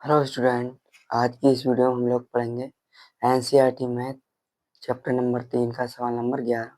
Hello student. आज की इस वीडियो में हम लोग पढ़ेंगे एनसीईआरटी मैथ चैप्टर नंबर 3 का सवाल नंबर 11।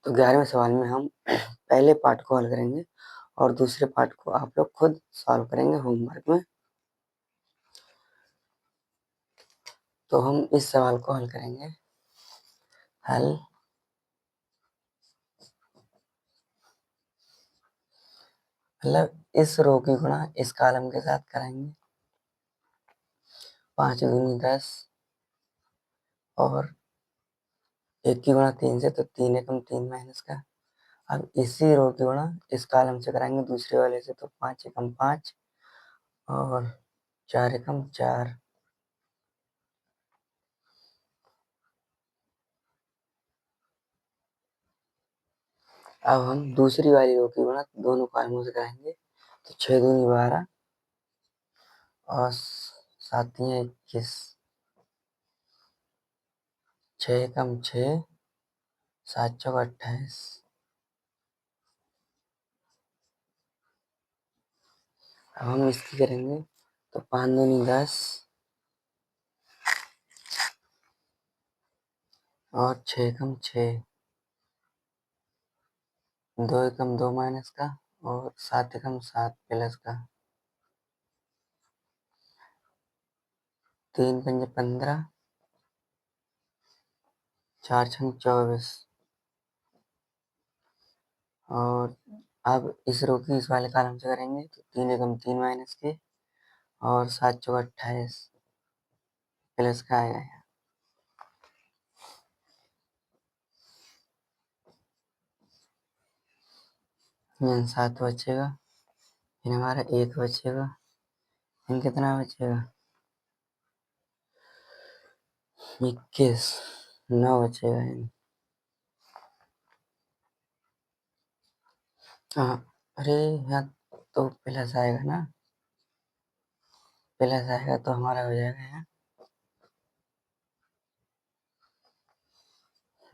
तो 11वें सवाल में हम पहले पार्ट को हल करेंगे और दूसरे पार्ट को आप लोग खुद सॉल्व करेंगे होमवर्क में। तो हम इस सवाल को हल करेंगे। हल मतलब इस रो की गुणा इस कॉलम के साथ कराएंगे। 5 दूनी 10 और 1 की गुणा 3 से, तो 3 एकम 3 माइनस का। अब इसी रो की गुणा इस कॉलम से कराएंगे दूसरे वाले से, तो 5 एकम 5 और 4 एकम 4। अब हम दूसरी वाली रो की गुणा दोनों कॉलमों से कराएंगे, तो 6 दूनी 12 और 7 तियां 21, 6 एकम 6, 7 चौक 28। अब हम इसकी करेंगे, तो 5 दूनी 10 और 6 एकम 6, 2 एकम 2 माइनस का और 7 एकम 7 प्लस का। 3 पंजे 15, 4 छंग 24। और अब इस रो की इस वाले कॉलम से करेंगे, तो 3 एकम 3 माइनस के और 7 चौक 28 प्लस का आएगा। यहाँ 7 बचेगा, फिर हमारा 1 बचेगा, फिर कितना बचेगा 21, 9 बचेगा। हाँ, अरे यहाँ तो प्लस आएगा ना, प्लस आएगा तो हमारा हो जाएगा यहाँ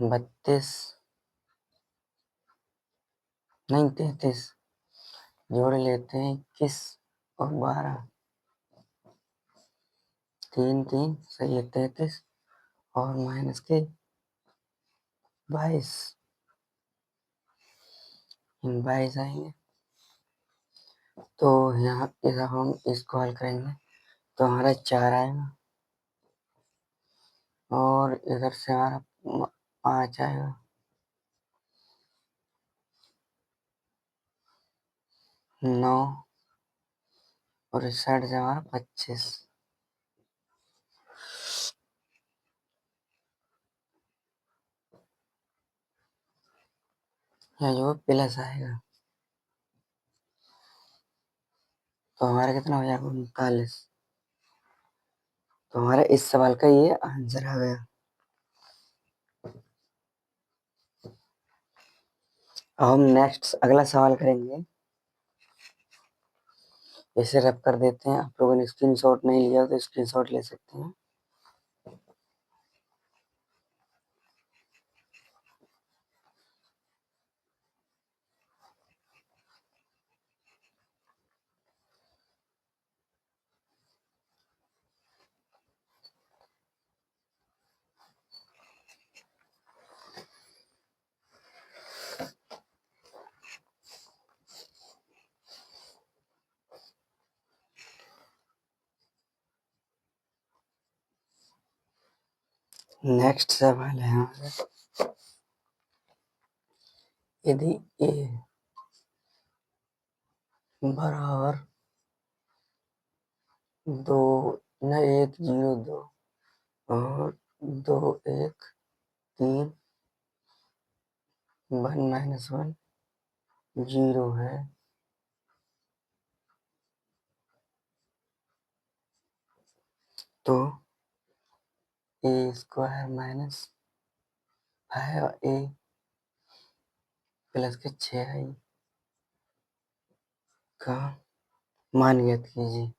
32 नहीं 33। जोड़ लेते हैं 21 और 12, 3 3 सही है 33 और माइनस के 22, 22 आएंगे। तो यहाँ इधर हम इसको हल करेंगे, तो हमारा 4 आएगा और इधर से हमारा 5 आएगा, 9 और इस साइड से हमारा 25। यहाँ जो प्लस आएगा, तो हमारा कितना हो जाएगा 39। तो हमारा इस सवाल का ये आंसर आ गया। अब हम नेक्स्ट अगला सवाल करेंगे। इसे रब कर देते हैं। आप लोगों ने स्क्रीनशॉट नहीं लिया तो स्क्रीनशॉट ले सकते हैं। नेक्स्ट सवाल है हमारा, यदि ए बराबर 2 न 1 0 2 और 2 1 3 1 माइनस 1 0 है, तो ए स्क्वायर माइनस 5 ए प्लस के 6 आई का मान ज्ञात कीजिए।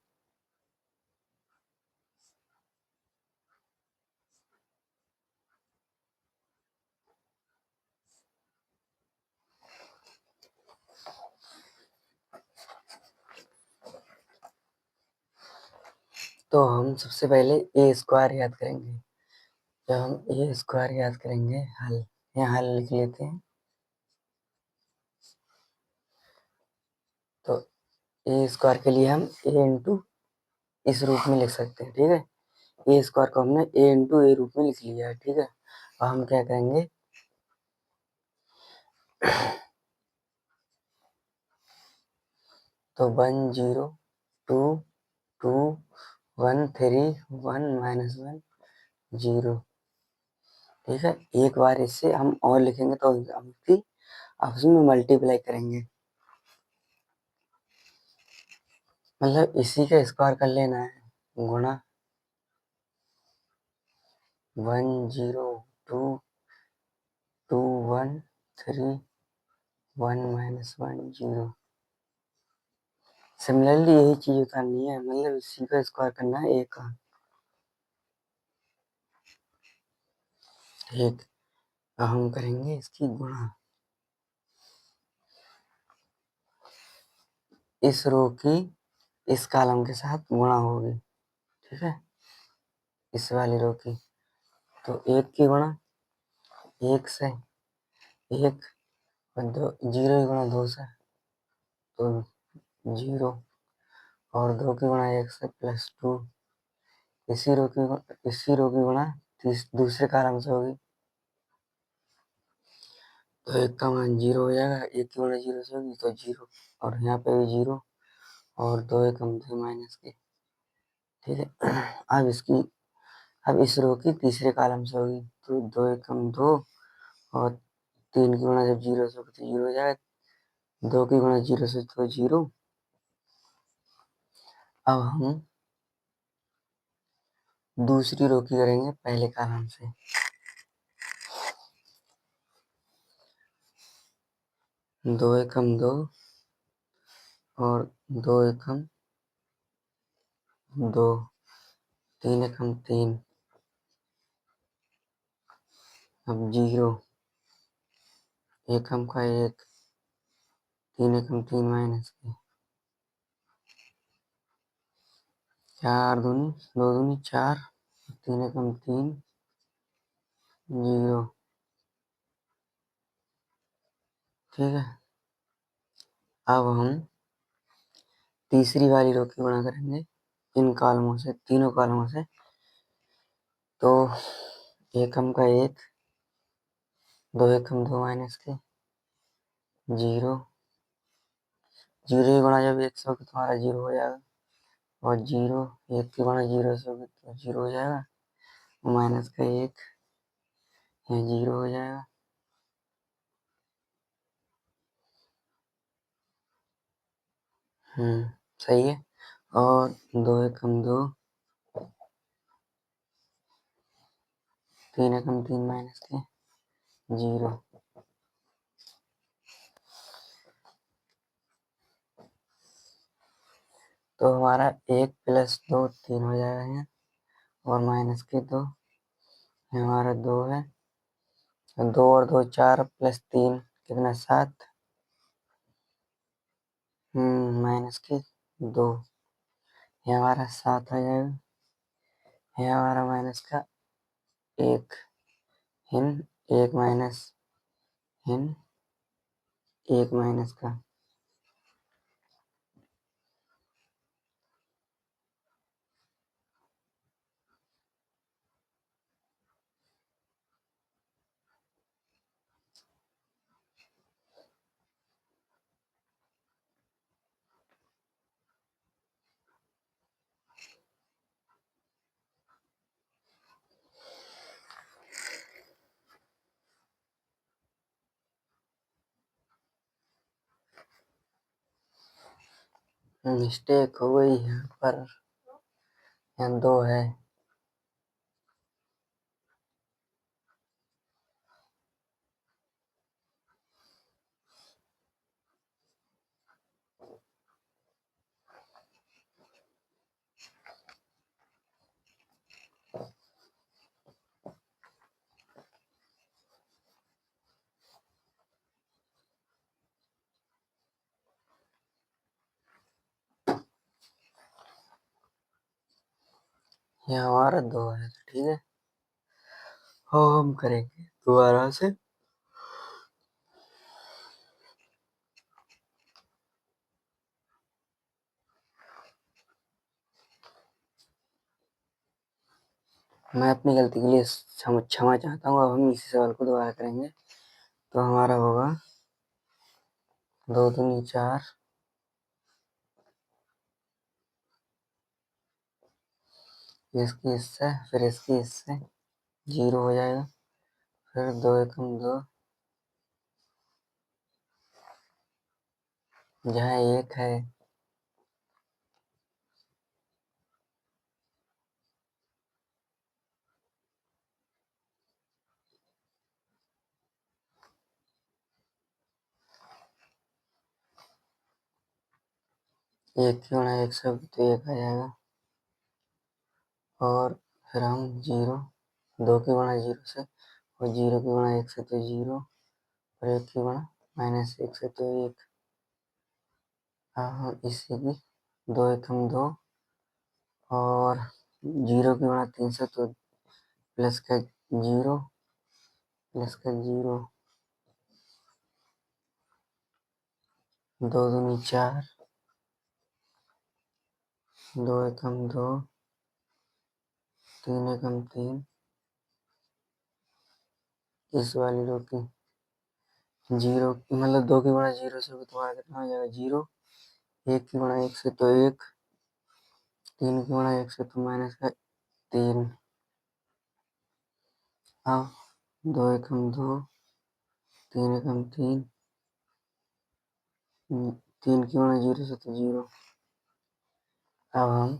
तो हम सबसे पहले ए स्क्वायर याद करेंगे। जब हम ए स्क्वायर याद करेंगे, हल यहाँ हल लिख लेते हैं। तो ए स्क्वायर के लिए हम ए इंटू इस रूप में लिख सकते हैं, ठीक है। ए स्क्वायर को हमने ए इंटू ए रूप में लिख लिया है, ठीक है। और हम क्या करेंगे, तो 1 0 2 2 1 3 1 -1 0, ठीक है। एक बार इससे हम और लिखेंगे तो हम इसकी आपस में मल्टीप्लाई करेंगे, मतलब इसी का स्क्वायर कर लेना है, गुणा 1 0 2 2 1 3 1 -1 0। सिमिलरली यही चीज उतारनी है, मतलब इसी का स्क्वायर करना है ए का, ठीक। अब हम करेंगे इसकी गुणा, इस रो की इस कॉलम के साथ गुणा होगी, ठीक है, इस वाली रो की। तो एक की गुणा एक से, एक और दो, 0 की गुणा 2 से तो 0, और 2 की गुणा 1 से +2। इसी रो की गुणा दूसरे कॉलम से होगी, तो 1 का मान 0 हो जाएगा। 1 की गुणा 0 से होगी तो 0, और यहाँ पे भी 0, और 2 एकम 2 माइनस के, ठीक है। अब इस रो की तीसरे कॉलम से होगी, तो 2 एकम 2, और 3 की गुणा जब 0 से होगी तो 0 हो जाएगा। 2 की गुणा 0 से तो 0। अब हम दूसरी रो की करेंगे पहले कॉलम से, 2 एकम 2 और 2 एकम 2, 3 एकम 3, अब 0, एकम का 1, 3 एकम 3 माइनस के, 4 दूनी 2 दूनी 4, 3 एकम 3 0, ठीक है। अब हम तीसरी वाली रो की गुणा करेंगे इन कॉलमों से, तीनों कॉलमों से। तो एकम का 1, 2 एकम 2 माइनस के 0, 0 की गुणा जब 1 से होगी तुम्हारा 0 हो जाएगा, और 0 1 की गुणा 0 से होगी तो 0 हो जाएगा, माइनस का 1 यहाँ 0 हो जाएगा। सही है। और 2 एकम 2, 3 एकम 3 माइनस के 0। तो हमारा 1 + 2 3 हो जाएगा यहाँ, और माइनस के 2 हमारा 2 है, 2 और 2 4 + 3 कितना 7, माइनस के 2, ये हमारा 7 हो जाएगा। ये हमारा माइनस का 1, हिन 1 माइनस, हिन 1 माइनस का, मिस्टेक हो गई यहाँ पर, यहाँ 2 है। ये हमारा 2 है, ठीक है। हम करेंगे दोबारा से। मैं अपनी गलती के लिए क्षमा चाहता हूँ। अब हम इसी सवाल को दोबारा करेंगे। तो हमारा होगा 2 दूनी 4, इसकी इससे, फिर इसकी इससे 0 हो जाएगा। फिर 2 एकम 2, जहाँ 1 है एक की गुणा 1 से, तो 1 आ जाएगा। और फिर हम 0, 2 की गुणा 0 से, और 0 की गुणा 1 से तो 0, और 1 की गुणा -1 से तो 1। हम इसी की 2 एकम 2, और 0 की गुणा 3 से तो प्लस का 0, प्लस का 0, 2 दूनी 4, 2 एकम 2, 3 एकम 3, इस वाली रो की 0, मतलब 2 की गुणा 0 से भी तुम्हारा कितना हो जाएगा 0, 1 की गुणा 1 से तो 1, 3 की गुणा 1 से तो माइनस का 3। अब 2 एकम 2, 3 एकम 3, 3 की गुणा 0 से तो 0। अब हम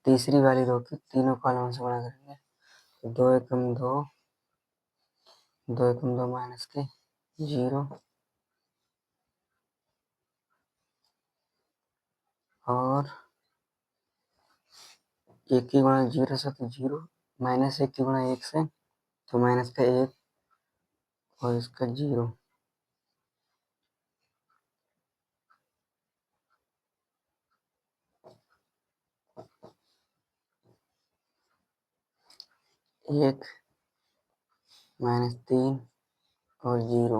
तीसरी वाली रो की तीनों कॉलम से गुणा करेंगे। तो 2 एकम 2, 2 एकम 2 माइनस के 0, और 1 की गुणा 0 से तो 0, -1 की गुणा 1 से तो माइनस का 1, और इसका 0। एक -3 और 0।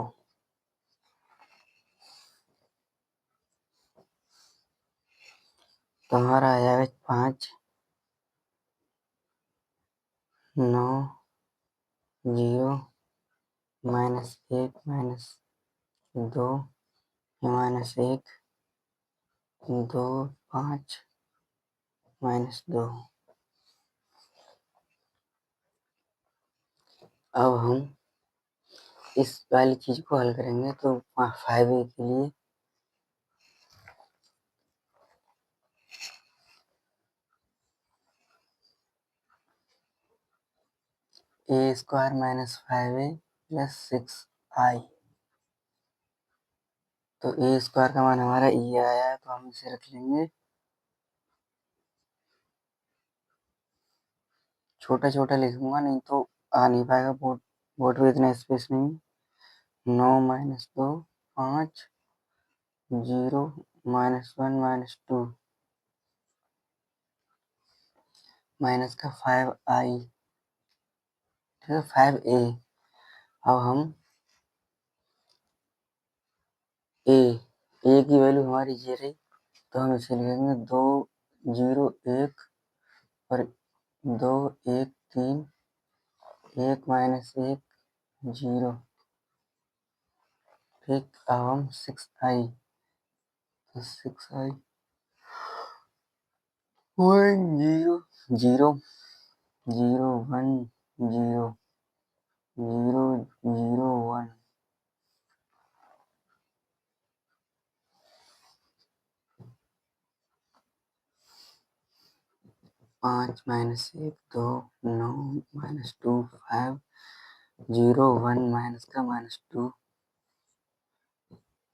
तो हमारा आ जाएगा 5, 9, 0, -1, -2, -1, 2, 5, -2। अब हम इस वाली चीज को हल करेंगे। तो 5a के लिए a² - 5a + 6i। तो a² का मान हमारा ये आया है, तो हम इसे रख लेंगे। छोटा छोटा लिखूंगा, नहीं तो आ नहीं पाएगा। बोर्ड पे इतना स्पेस नहीं। 9 - 2, 5, 0, -1, -2, माइनस का 5i, ठीक है, 5a। अब हम a की वैल्यू हमारी ये रही, तो हम इसे लिखेंगे 2, 0, 1, और 2, 1, 3, 1, -1, 0। ठीक। अब हम 6i, तो 6i 1, 0, 0, 0, 1, 0, 0, 0, 1। 5 - 1, 2, 9, -2, 5, 0, 1, माइनस का -2।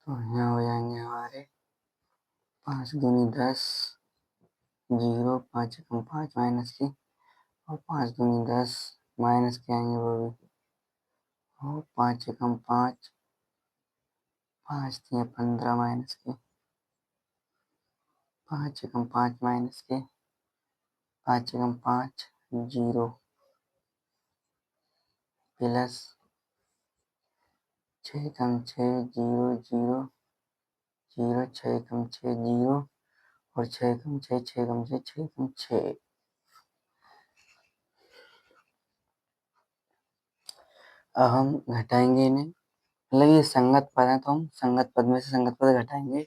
तो यहाँ हो जाएंगे हमारे 5 दूनी 10, 0, 5 एकम 5 माइनस की, और 5 दूनी 10, माइनस के आएंगे वो भी, और 5 एकम 5, 5 दिए 15 माइनस के, 5 एकम 5 माइनस के, 5 एकम 5 0 प्लस 6 एकम 6 0 0 0 6 एकम 6 0 और 6 एकम 6 6 एकम 6 6 एकम 6। अब हम घटाएंगे इन्हें, मतलब ये संगत पद है तो हम संगत पद में से संगत पद घटाएंगे।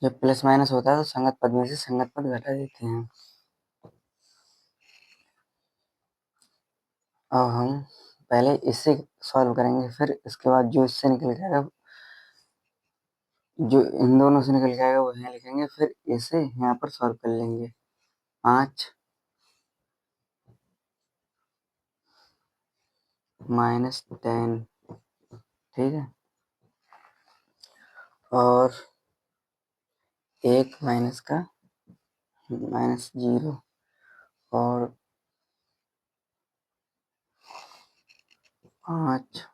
जब प्लस माइनस होता है तो संगत पद में से संगत पद घटा देते हैं। अब हम पहले इससे सॉल्व करेंगे, फिर इसके बाद जो इससे निकल जाएगा, जो इन दोनों से निकल जाएगा वो यहाँ लिखेंगे, फिर इसे यहाँ पर सॉल्व कर लेंगे। 5 माइनस 10, ठीक है, और 1 माइनस का माइनस 0 और 5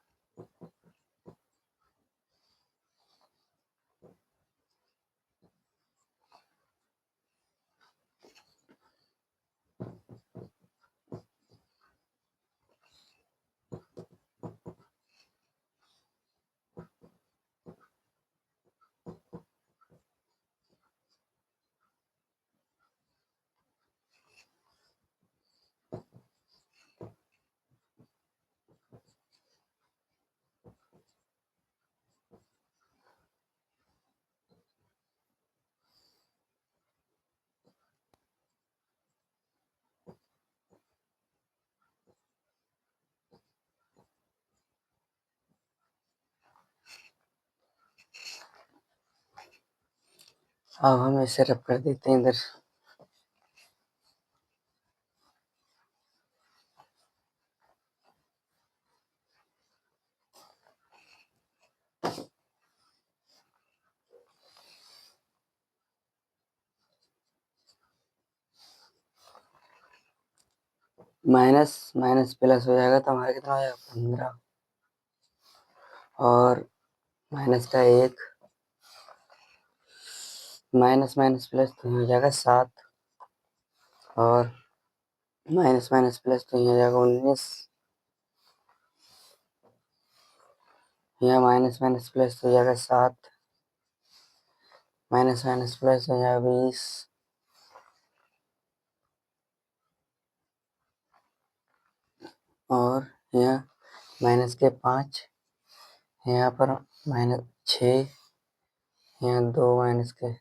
अब हम इसे रब कर देते हैं इधर। माइनस माइनस प्लस हो जाएगा तो हमारा कितना हो जाएगा 15, और माइनस का 1, माइनस माइनस प्लस तो हो जाएगा 7, और माइनस माइनस प्लस तो हो जाएगा 19, यहाँ माइनस माइनस प्लस हो जाएगा 7, माइनस माइनस प्लस हो जाएगा 20, और यहाँ माइनस के 5, यहाँ पर माइनस 6, यहाँ 2 माइनस के।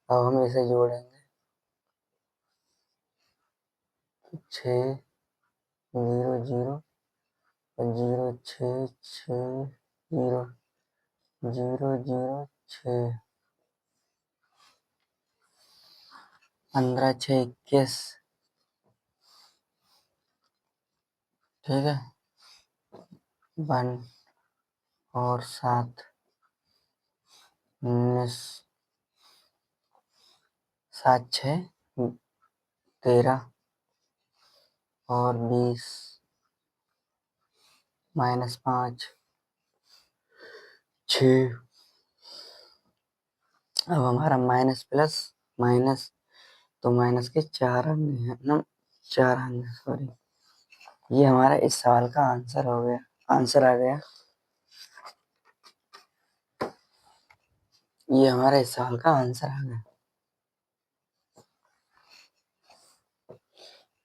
अब हम इसे जोड़ेंगे, 6 0 0 0 6 6 0 0 0 6, 15 6 21, ठीक है, 1 और 7 19, 7 6 13 और 20, माइनस 5 6। अब हमारा माइनस प्लस माइनस, तो माइनस के 4 आने हैं ना, 4 आने, सॉरी, ये हमारा इस सवाल का आंसर हो गया, आंसर आ गया। ये हमारा इस सवाल का आंसर आ गया।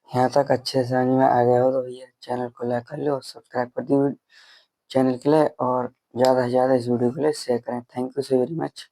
यहाँ तक अच्छे से समझ में आ गया हो तो भैया चैनल को लाइक कर लो, सब्सक्राइब कर दियो चैनल के लिए, और ज़्यादा से ज़्यादा इस वीडियो के लिए शेयर करें। Thank you so very much.